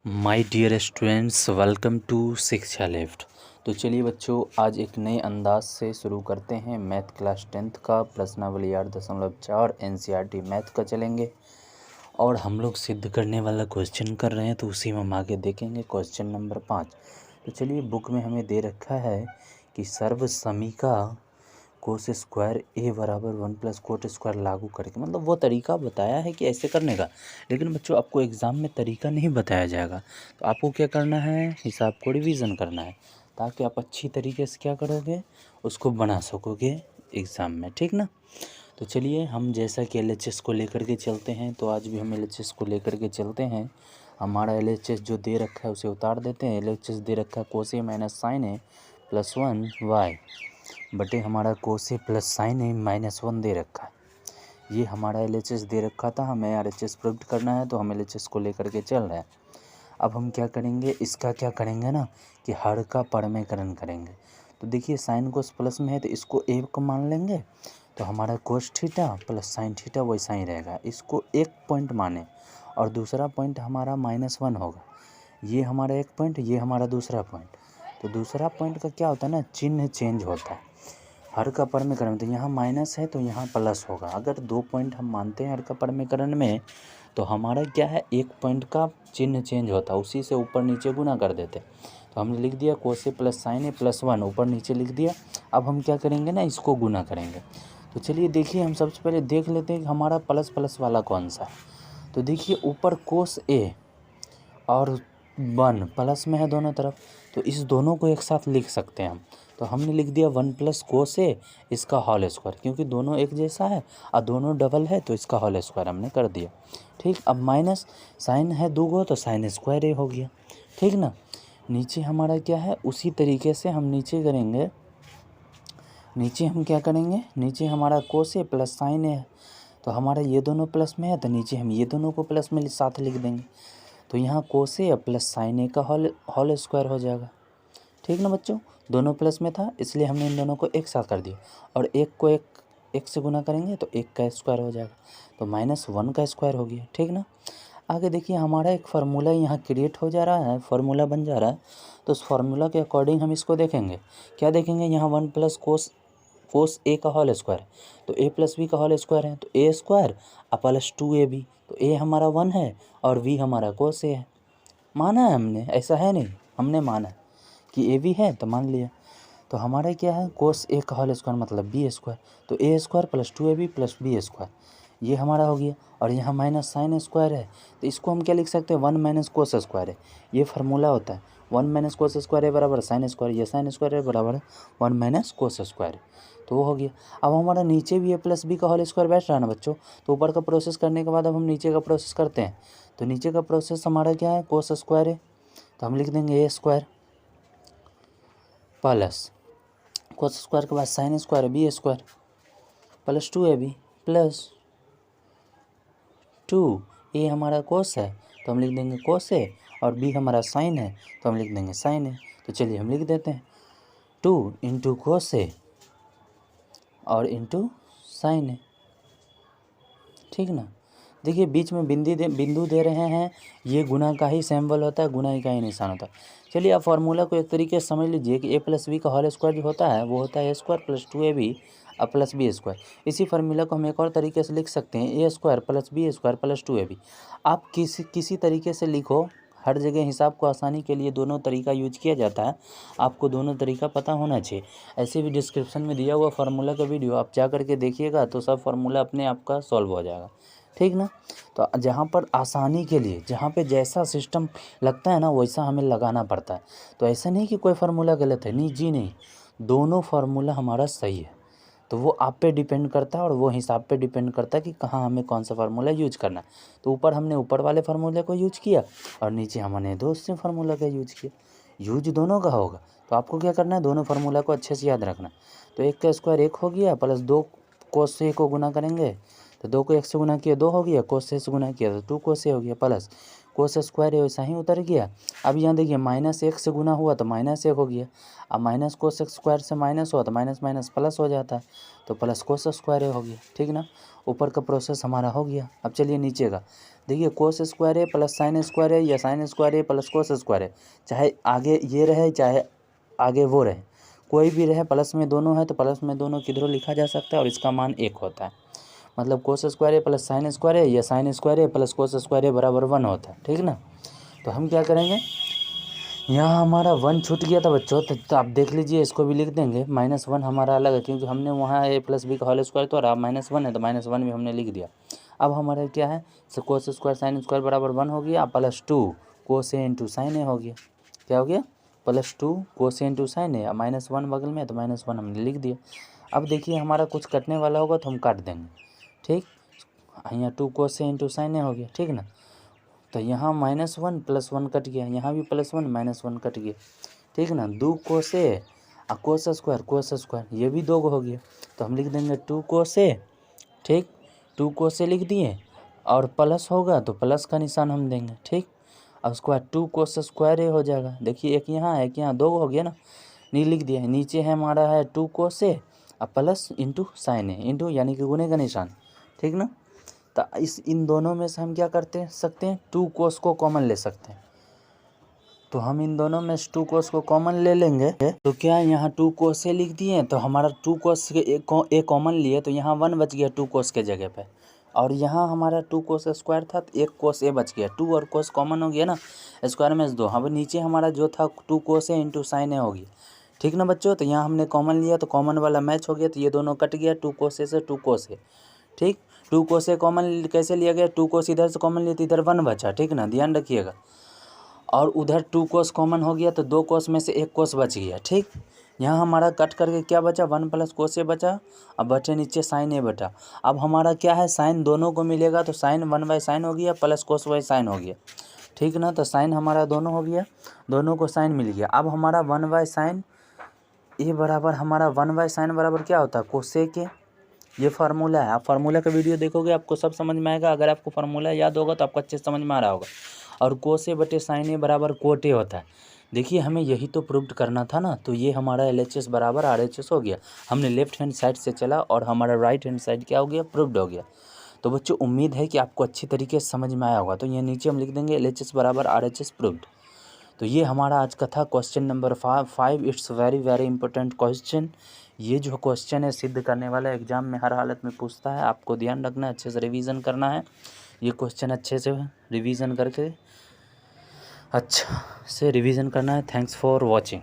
My dear students, welcome to Shiksha left. तो चलिए बच्चों, आज एक नए अंदाज से शुरू करते हैं। मैथ क्लास 10th का प्रश्नावली 8.4 NCERT मैथ का चलेंगे और हम लोग सिद्ध करने वाला क्वेश्चन कर रहे हैं, तो उसी में हम आगे देखेंगे। Question number 5। तो चलिए, बुक में हमें दे रखा है कि सर्व समीका कोस स्क्वायर ए बराबर 1 + कोट स्क्वायर लागू करके, मतलब वो तरीका बताया है कि ऐसे करने का। लेकिन बच्चों, आपको एग्ज़ाम में तरीका नहीं बताया जाएगा, तो आपको क्या करना है, हिसाब को रिवीजन करना है, ताकि आप अच्छी तरीके से क्या करोगे, उसको बना सकोगे एग्ज़ाम में, ठीक ना। तो चलिए, हम जैसा कि LHS को लेकर के चलते हैं, तो आज भी हम LHS को लेकर के चलते हैं। हमारा LHS जो दे रखा है उसे उतार देते हैं। LHS दे रखा है कोस ए माइनस साइन ए प्लस 1 वाई बटे हमारा कोस ए प्लस साइन ए माइनस 1 दे रखा है। ये हमारा LHS दे रखा था, हमें RHS प्रूव करना है, तो हम LHS को लेकर के चल रहे हैं। अब हम क्या करेंगे, इसका क्या करेंगे ना कि हर का परमेकरण करेंगे। तो देखिए, साइन कोस प्लस में है तो इसको ए को मान लेंगे, तो हमारा cos theta plus sine theta वैसा ही रहेगा। इसको एक पॉइंट माने और दूसरा पॉइंट हमारा -1 होगा। ये हमारा एक पॉइंट, ये हमारा दूसरा पॉइंट। तो दूसरा पॉइंट का क्या होता है ना, चिन्ह चेंज होता है हर का परमेकरण। तो यहाँ माइनस है तो यहाँ प्लस होगा। अगर 2 पॉइंट हम मानते हैं हर का परमेकरण में, तो हमारा क्या है, एक पॉइंट का चिन्ह चेंज होता है, उसी से ऊपर नीचे गुना कर देते। तो हमने लिख दिया कोस ए प्लस साइन ए प्लस 1, ऊपर नीचे लिख दिया। अब हम क्या करेंगे ना, इसको गुना करेंगे। तो चलिए देखिए, हम सबसे पहले देख लेते हैं कि हमारा प्लस प्लस वाला कौन सा है। तो देखिए, ऊपर कोस ए और 1 प्लस में है दोनों तरफ, तो इस दोनों को एक साथ लिख सकते हैं हम। तो हमने लिख दिया 1 + कोस ए इसका होल स्क्वायर, क्योंकि दोनों एक जैसा है और दोनों डबल है, तो इसका होल स्क्वायर हमने कर दिया। ठीक, अब माइनस साइन है 2 गो, तो साइन स्क्वायर ए हो गया, ठीक ना। नीचे हमारा क्या है, उसी तरीके से हम नीचे करेंगे। नीचे हम क्या करेंगे, नीचे हमारा कोस ए प्लस साइन ए है, तो हमारा ये दोनों प्लस में है, तो नीचे हम ये दोनों को प्लस में साथ लिख देंगे। तो यहाँ कोस ए प्लस साइन ए का होल स्क्वायर हो जाएगा, ठीक ना बच्चों। दोनों प्लस में था, इसलिए हमने इन दोनों को एक साथ कर दिया, और एक को एक से गुना करेंगे तो एक का स्क्वायर हो जाएगा, तो -1 का स्क्वायर हो गया, ठीक ना। आगे देखिए, हमारा एक फार्मूला यहाँ क्रिएट हो जा रहा है, फार्मूला बन जा रहा है। तो उस फार्मूला के अकॉर्डिंग हम इसको देखेंगे। क्या देखेंगे, यहाँ 1 + कोस ए का होल स्क्वायर, तो a + b का होल स्क्वायर है, तो a स्क्वायर प्लस 2ab। तो a हमारा 1 है और v हमारा कोस ए है। माना है हमने, ऐसा है नहीं, हमने माना है कि ए भी है, तो मान लिया। तो हमारा क्या है, कोस ए का होल स्क्वायर मतलब बी स्क्वायर, तो A square plus 2ab plus B square, ये हमारा हो गया। और यहाँ माइनस साइन स्क्वायर है, तो इसको हम क्या लिख सकते हैं, 1 - कोस स्क्वायर है। ये फार्मूला होता है, 1 - कोस स्क्वायर है बराबर साइन स्क्वायर, ये साइन स्क्वायर है बराबर 1 - कोस स्क्वायर, तो वो हो गया। अब हमारा नीचे भी a + b का होल स्क्वायर बैठ रहा है ना बच्चों, तो ऊपर का प्रोसेस करने के बाद अब हम नीचे का प्रोसेस करते हैं। तो नीचे का प्रोसेस हमारा क्या है, कोस स्क्वायर है, तो हम लिख देंगे a square plus cos square के बाद साइन स्क्वायर है b square plus 2ab plus 2, a हमारा कोस है तो हम लिख देंगे कोस ए, और बी हमारा साइन है तो हम लिख देंगे साइन है। तो चलिए हम लिख देते हैं 2 × कोस ए और इंटू साइन है, ठीक ना। देखिए, बीच में बिंदु दे रहे हैं, ये गुना का ही सिंबल होता है, गुना ही का ही निशान होता है। चलिए, आप फार्मूला को एक तरीके से समझ लीजिए कि a + b का होल स्क्वायर जो होता है वो होता है a square plus 2ab plus B square. इसी फार्मूला को हम एक और तरीके से लिख सकते हैं, a square plus B square plus 2ab। आप किसी तरीके से लिखो, हर जगह हिसाब को आसानी के लिए दोनों तरीका यूज किया जाता है, आपको दोनों तरीका पता होना चाहिए। ऐसे भी डिस्क्रिप्शन में दिया हुआ फार्मूला का वीडियो आप जा करके देखिएगा, तो सब फार्मूला अपने आप का सॉल्व हो जाएगा, ठीक ना। तो जहाँ पर आसानी के लिए, जहाँ पे जैसा सिस्टम लगता है ना वैसा हमें लगाना पड़ता है। तो ऐसा नहीं कि कोई फार्मूला गलत है, नहीं जी नहीं, दोनों फार्मूला हमारा सही है। तो वो आप पे डिपेंड करता है और वो हिसाब पे डिपेंड करता है कि कहाँ हमें कौन सा फार्मूला यूज करना है। तो ऊपर हमने ऊपर वाले फार्मूले को यूज किया और नीचे हमने दूसरे फार्मूला का यूज किया। यूज दोनों का होगा, तो आपको क्या करना है, दोनों फार्मूला को अच्छे से याद रखना। तो 1 का स्क्वायर 1 हो गया, प्लस 2 कोस से को गुना करेंगे, तो 2 को 1 से गुना किया 2 हो गया, कोस से गुना किया तो 2 कोस हो गया, प्लस कोस स्क्वायर है वैसा ही उतर गया। अब यहाँ देखिए, -1 से गुना हुआ तो -1 हो गया, अब माइनस कोस स्क्वायर से माइनस हुआ तो माइनस माइनस प्लस हो जाता है, तो प्लस कोस स्क्वायर हो गया, ठीक ना। ऊपर का प्रोसेस हमारा हो गया। अब चलिए नीचे का देखिए कोस स्क्वायर ए प्लस साइन स्क्वायर ए या साइन स्क्वायर ए प्लस कोस स्क्वायर ए, चाहे आगे ये रहे चाहे आगे वो रहे, कोई भी रहे, प्लस में दोनों है तो प्लस में दोनों किधरों लिखा जा सकता है और इसका मान 1 होता है। मतलब कोस स्क्वायर ए प्लस साइन स्क्वायर ए या साइन स्क्वायर ए प्लस कोस स्क्वायर ए बराबर 1 होता है, ठीक ना। तो हम क्या करेंगे, यहाँ हमारा 1 छूट गया था बच्चों, तो आप देख लीजिए, इसको भी लिख देंगे। -1 हमारा अलग है क्योंकि हमने वहाँ a प्लस बी का होल स्क्वायर तो रहा, -1 है तो -1 भी हमने लिख दिया। अब हमारा क्या है, कोस स्क्वायर साइन स्क्वायर बराबर 1 हो गया, प्लस 2 कोस ए इंटू साइन ए हो गया। क्या हो गया, +2 कोस ए इंटू साइन ए, -1 बगल में तो -1 हमने लिख दिया। अब देखिए हमारा कुछ कटने वाला होगा तो हम काट देंगे, ठीक। यहाँ 2 कोस ए इंटू साइन ए हो गया, ठीक ना। तो यहाँ -1 + 1 कट गया, यहाँ भी +1 -1 कट गया, ठीक ना। 2 कोस ए कोस स्क्वायर ये भी 2 हो गया, तो हम लिख देंगे 2 कोस ए, ठीक। 2 कोस ए लिख दिए और प्लस होगा तो प्लस का निशान हम देंगे, ठीक। अब उसके बाद 2 कोस स्क्वायर ए हो जाएगा। देखिए एक यहाँ है, एक यहाँ 2 हो गया ना, नहीं लिख दिया है। नीचे है हमारा है 2 कोस ए प्लस इंटू साइन ए इंटू यानी कि गुने का निशान, ठीक ना। तो इन दोनों में से हम क्या करते सकते हैं, 2 कोस को कॉमन ले सकते हैं। तो हम इन दोनों में से 2 कोस को कॉमन ले लेंगे। तो क्या है, यहाँ 2 कोस ए लिख दिए तो हमारा 2 कोस के एक कॉमन लिए तो यहाँ 1 बच गया 2 कोस के जगह पे, और यहाँ हमारा 2 कोस स्क्वायर था तो 1 कोस ए बच गया। 2 और कोस कॉमन हो गया ना, स्क्वायर में 2। अब नीचे हमारा जो था 2 कोस ए इंटू साइन ए हो गया, ठीक ना बच्चों। तो यहाँ हमने कॉमन लिया तो कॉमन वाला मैच हो गया, तो ये दोनों कट गया, 2 कोस ए से 2 कोस ए, ठीक। 2 कोस ए कॉमन कैसे लिया गया, 2 कोस इधर से कॉमन लिया तो इधर 1 बचा, ठीक ना, ध्यान रखिएगा। और उधर 2 कोस कॉमन हो गया तो 2 कोस में से 1 कोस बच गया, ठीक। यहाँ हमारा कट करके क्या बचा, 1 + कोस ए बचा, अब बचे नीचे साइन ए बटा। अब हमारा क्या है, साइन दोनों को मिलेगा तो साइन 1/sin हो गया प्लस cos/sin हो गया, ठीक ना। तो साइन हमारा दोनों हो गया, दोनों को साइन मिल गया। अब हमारा 1/sin ए बराबर हमारा 1/sin बराबर क्या होता है, कोसेक ए। ये फार्मूला है, आप फार्मूला का वीडियो देखोगे आपको सब समझ में आएगा। अगर आपको फार्मूला याद होगा तो आपको अच्छे से समझ में आ रहा होगा। और कोस ए बटे साइन ए बराबर कोट ए होता है। देखिए हमें यही तो प्रूव्ड करना था ना, तो ये हमारा LHS बराबर RHS हो गया। हमने लेफ्ट हैंड साइड से चला और हमारा राइट हैंड साइड क्या हो गया, प्रूव्ड हो गया। तो बच्चों उम्मीद है कि आपको अच्छी तरीके से समझ में आया होगा। तो ये नीचे हम लिख देंगे LHS बराबर RHS प्रूव्ड। तो ये हमारा आज का था question number 5। It's very very important question. ये जो क्वेश्चन है सिद्ध करने वाला एग्जाम में हर हालत में पूछता है, आपको ध्यान रखना है, अच्छे से रिवीजन करना है। ये क्वेश्चन अच्छे से रिवीजन करके अच्छा से रिवीजन करना है। Thanks for watching.